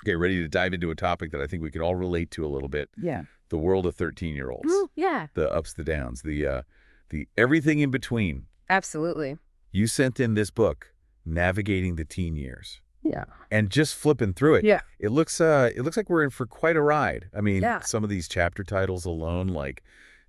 Okay, ready to dive into a topic that I think we can all relate to a little bit. Yeah. The world of 13-year-olds. Ooh, yeah. The ups, the downs, the everything in between. Absolutely. You sent in this book, Navigating the Teen Years. Yeah. And just flipping through it, Yeah. it looks like we're in for quite a ride. I mean, Yeah. some of these chapter titles alone, like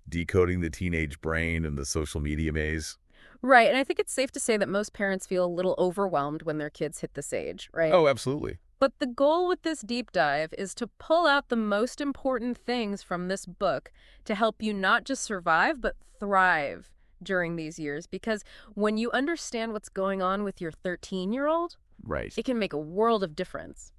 Decoding the Teenage Brain and the Social Media Maze. Right. And I think it's safe to say that most parents feel a little overwhelmed when their kids hit this age, right? Oh, absolutely. But the goal with this deep dive is to pull out the most important things from this book to help you not just survive, but thrive during these years. Because when you understand what's going on with your 13-year-old, Right. it can make a world of difference.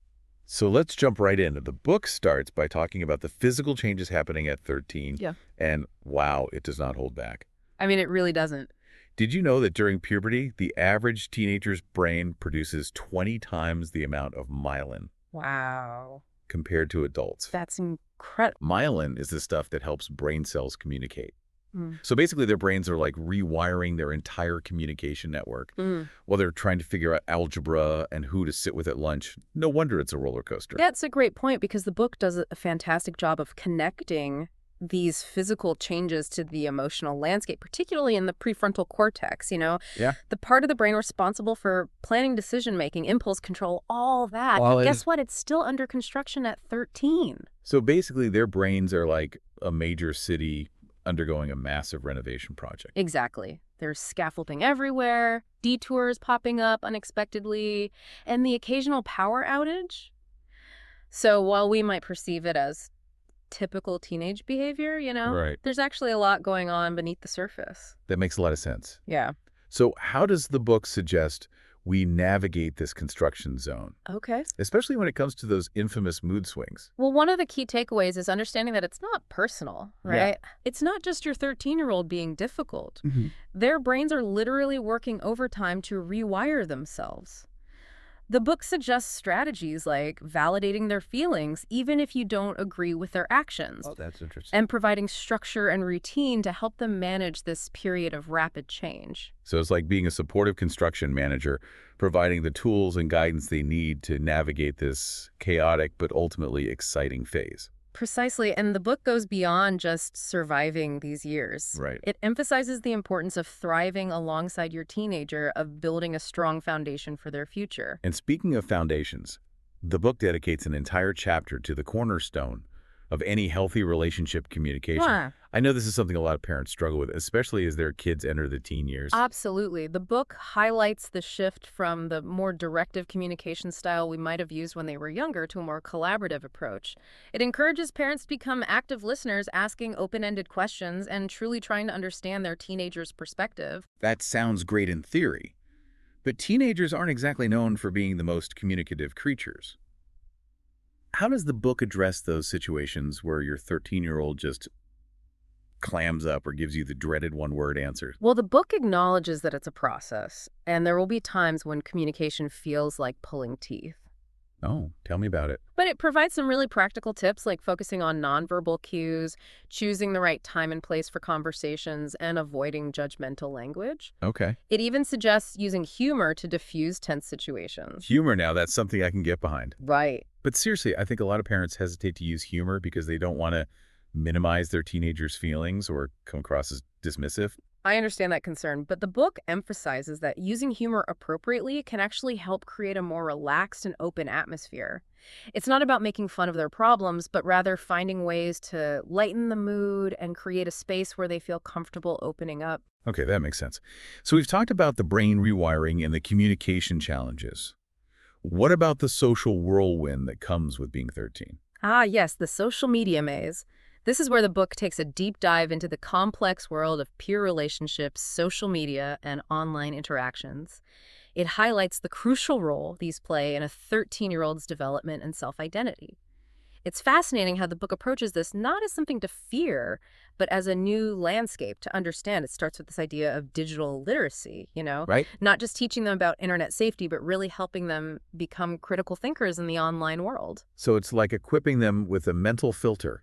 So let's jump right in. The book starts by talking about the physical changes happening at 13. Yeah. And wow, it does not hold back. I mean, it really doesn't. Did you know that during puberty, the average teenager's brain produces 20 times the amount of myelin Wow. compared to adults? That's incredible. Myelin is the stuff that helps brain cells communicate. Mm. So basically, their brains are like rewiring their entire communication network while they're trying to figure out algebra and who to sit with at lunch. No wonder it's a roller coaster. Yeah, it's a great point because the book does a fantastic job of connecting these physical changes to the emotional landscape, particularly in the prefrontal cortex, Yeah. the part of the brain responsible for planning, decision-making, impulse control, all that. Well, Guess what? It's still under construction at 13. So basically, their brains are like a major city undergoing a massive renovation project. Exactly. There's scaffolding everywhere, detours popping up unexpectedly, and the occasional power outage. So while we might perceive it as typical teenage behavior, Right. there's actually a lot going on beneath the surface. That makes a lot of sense. Yeah. So how does the book suggest we navigate this construction zone, Okay. especially when it comes to those infamous mood swings? Well, one of the key takeaways is understanding that it's not personal, Yeah. right? It's not just your 13-year-old being difficult. Their brains are literally working overtime to rewire themselves. The book suggests strategies like validating their feelings, even if you don't agree with their actions, Oh, that's interesting. and providing structure and routine to help them manage this period of rapid change. So it's like being a supportive construction manager, providing the tools and guidance they need to navigate this chaotic but ultimately exciting phase. Precisely, and the book goes beyond just surviving these years. Right. It emphasizes the importance of thriving alongside your teenager, of building a strong foundation for their future. And speaking of foundations, the book dedicates an entire chapter to the cornerstone of any healthy relationship communication. Yeah. I know this is something a lot of parents struggle with, especially as their kids enter the teen years. Absolutely. The book highlights the shift from the more directive communication style we might have used when they were younger to a more collaborative approach. It encourages parents to become active listeners, asking open-ended questions and truly trying to understand their teenager's perspective. That sounds great in theory, but teenagers aren't exactly known for being the most communicative creatures. How does the book address those situations where your 13-year-old just clams up or gives you the dreaded one-word answer? Well, the book acknowledges that it's a process, and there will be times when communication feels like pulling teeth. Oh, tell me about it. But it provides some really practical tips like focusing on nonverbal cues, choosing the right time and place for conversations, and avoiding judgmental language. Okay. It even suggests using humor to diffuse tense situations. Humor now, that's something I can get behind. Right. But seriously, I think a lot of parents hesitate to use humor because they don't want to minimize their teenagers' feelings or come across as dismissive. I understand that concern, but the book emphasizes that using humor appropriately can actually help create a more relaxed and open atmosphere. It's not about making fun of their problems, but rather finding ways to lighten the mood and create a space where they feel comfortable opening up. Okay, that makes sense. So we've talked about the brain rewiring and the communication challenges. What about the social whirlwind that comes with being 13? Ah, yes, the social media maze. This is where the book takes a deep dive into the complex world of peer relationships, social media, and online interactions. It highlights the crucial role these play in a 13-year-old's development and self-identity. It's fascinating how the book approaches this not as something to fear, but as a new landscape to understand. It starts with this idea of digital literacy, Right? not just teaching them about internet safety, but really helping them become critical thinkers in the online world. So it's like equipping them with a mental filter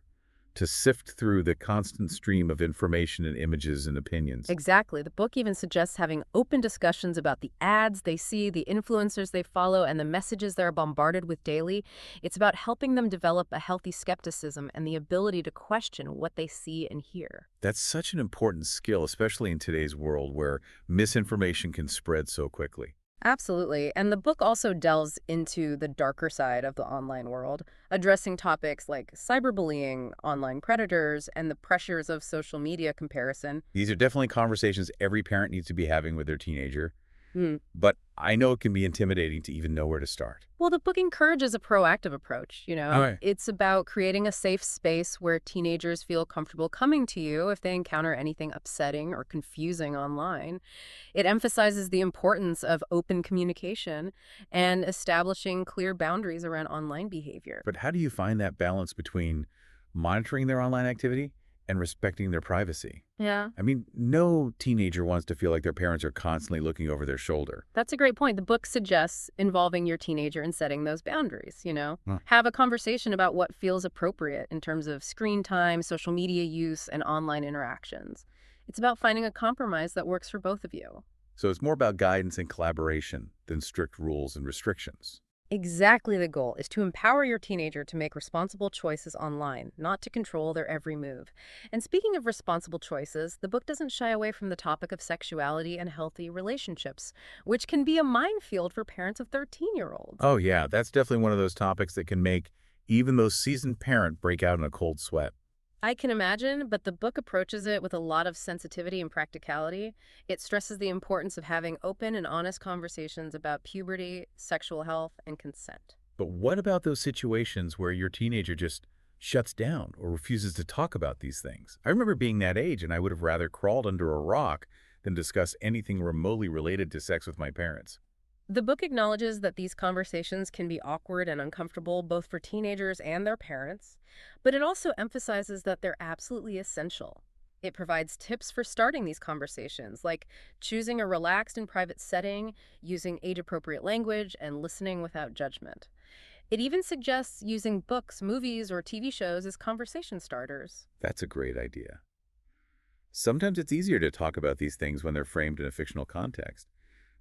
to sift through the constant stream of information and images and opinions. Exactly. The book even suggests having open discussions about the ads they see, the influencers they follow, and the messages they're bombarded with daily. It's about helping them develop a healthy skepticism and the ability to question what they see and hear. That's such an important skill, especially in today's world where misinformation can spread so quickly. Absolutely. And the book also delves into the darker side of the online world, addressing topics like cyberbullying, online predators, and the pressures of social media comparison. These are definitely conversations every parent needs to be having with their teenager, Hmm. but I know it can be intimidating to even know where to start. Well, the book encourages a proactive approach, All right. It's about creating a safe space where teenagers feel comfortable coming to you if they encounter anything upsetting or confusing online. It emphasizes the importance of open communication and establishing clear boundaries around online behavior. But how do you find that balance between monitoring their online activity and respecting their privacy? Yeah. I mean, no teenager wants to feel like their parents are constantly looking over their shoulder. That's a great point. The book suggests involving your teenager in setting those boundaries. Huh. Have a conversation about what feels appropriate in terms of screen time, social media use, and online interactions. It's about finding a compromise that works for both of you. So it's more about guidance and collaboration than strict rules and restrictions. Exactly, the goal is to empower your teenager to make responsible choices online, not to control their every move. And speaking of responsible choices, the book doesn't shy away from the topic of sexuality and healthy relationships, which can be a minefield for parents of 13-year-olds. Oh yeah, that's definitely one of those topics that can make even the most seasoned parent break out in a cold sweat. I can imagine, but the book approaches it with a lot of sensitivity and practicality. It stresses the importance of having open and honest conversations about puberty, sexual health, and consent. But what about those situations where your teenager just shuts down or refuses to talk about these things? I remember being that age and I would have rather crawled under a rock than discuss anything remotely related to sex with my parents. The book acknowledges that these conversations can be awkward and uncomfortable both for teenagers and their parents, but it also emphasizes that they're absolutely essential. It provides tips for starting these conversations, like choosing a relaxed and private setting, using age-appropriate language, and listening without judgment. It even suggests using books, movies, or TV shows as conversation starters. That's a great idea. Sometimes it's easier to talk about these things when they're framed in a fictional context.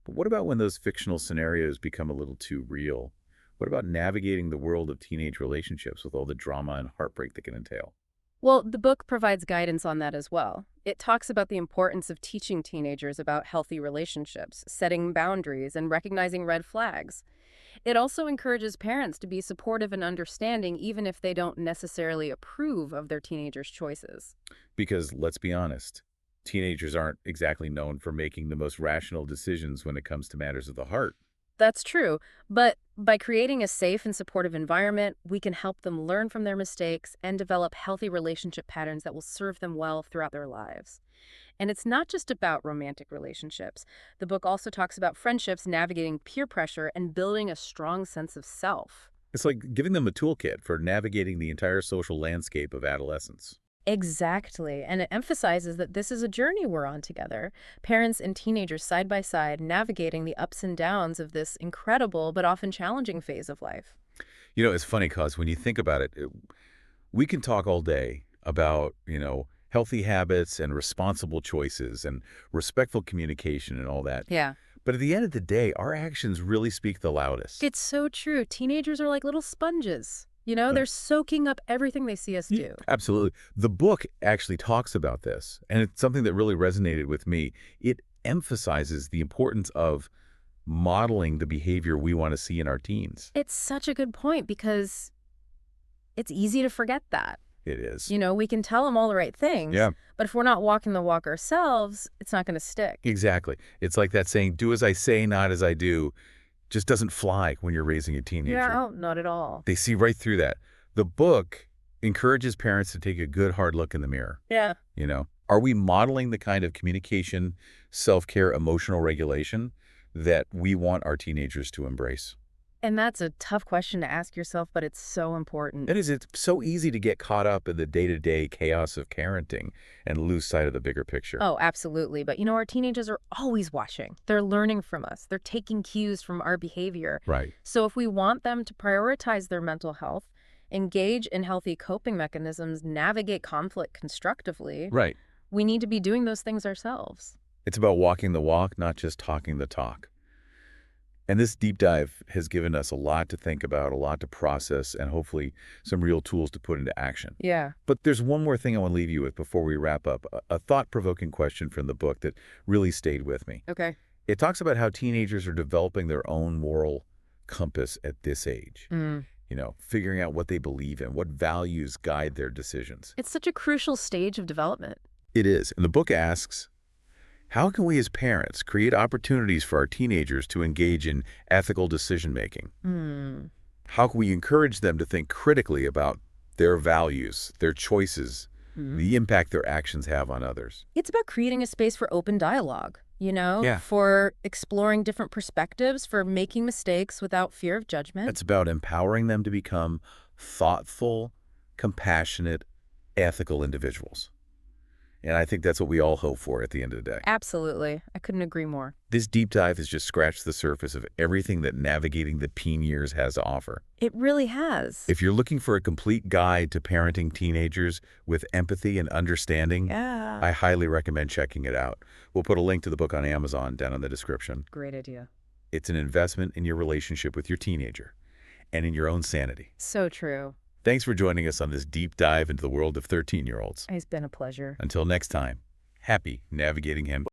But what about when those fictional scenarios become a little too real? What about navigating the world of teenage relationships with all the drama and heartbreak that can entail? Well, the book provides guidance on that as well. It talks about the importance of teaching teenagers about healthy relationships, setting boundaries, and recognizing red flags. It also encourages parents to be supportive and understanding even if they don't necessarily approve of their teenagers' choices. Because let's be honest, teenagers aren't exactly known for making the most rational decisions when it comes to matters of the heart. That's true, but by creating a safe and supportive environment, we can help them learn from their mistakes and develop healthy relationship patterns that will serve them well throughout their lives. And it's not just about romantic relationships. The book also talks about friendships, navigating peer pressure, and building a strong sense of self. It's like giving them a toolkit for navigating the entire social landscape of adolescence. Exactly. And it emphasizes that this is a journey we're on together, parents and teenagers side by side, navigating the ups and downs of this incredible but often challenging phase of life. You know, it's funny because when you think about it, we can talk all day about, healthy habits and responsible choices and respectful communication and all that. Yeah. But at the end of the day, our actions really speak the loudest. It's so true. Teenagers are like little sponges. Right. They're soaking up everything they see us do. Absolutely. The book actually talks about this, and it's something that really resonated with me. It emphasizes the importance of modeling the behavior we want to see in our teens. It's such a good point because it's easy to forget that. It is. We can tell them all the right things, Yeah, but if we're not walking the walk ourselves, it's not going to stick. exactly. It's like that saying, do as I say, not as I do, just doesn't fly when you're raising a teenager. Yeah, oh, not at all. They see right through that. The book encourages parents to take a good hard look in the mirror. Yeah. Are we modeling the kind of communication, self-care, emotional regulation that we want our teenagers to embrace? And that's a tough question to ask yourself, but it's so important. It is. It's so easy to get caught up in the day-to-day chaos of parenting and lose sight of the bigger picture. Oh, absolutely. But our teenagers are always watching. They're learning from us. They're taking cues from our behavior. Right. So if we want them to prioritize their mental health engage in healthy coping mechanisms, navigate conflict constructively, Right. we need to be doing those things ourselves. It's about walking the walk, not just talking the talk. And this deep dive has given us a lot to think about, a lot to process, and hopefully some real tools to put into action. Yeah. But there's one more thing I want to leave you with before we wrap up, a thought-provoking question from the book that really stayed with me. Okay. It talks about how teenagers are developing their own moral compass at this age. Mm. Figuring out what they believe in, what values guide their decisions. It's such a crucial stage of development. It is. And the book asks, how can we as parents create opportunities for our teenagers to engage in ethical decision-making? Mm. How can we encourage them to think critically about their values, their choices, the impact their actions have on others? It's about creating a space for open dialogue, Yeah. for exploring different perspectives, for making mistakes without fear of judgment. It's about empowering them to become thoughtful, compassionate, ethical individuals. And I think that's what we all hope for at the end of the day. Absolutely. I couldn't agree more. This deep dive has just scratched the surface of everything that navigating the teen years has to offer. It really has. If you're looking for a complete guide to parenting teenagers with empathy and understanding, Yeah. I highly recommend checking it out. We'll put a link to the book on Amazon down in the description. Great idea. It's an investment in your relationship with your teenager and in your own sanity. So true. Thanks for joining us on this deep dive into the world of 13-year-olds. It's been a pleasure. Until next time, happy navigating him.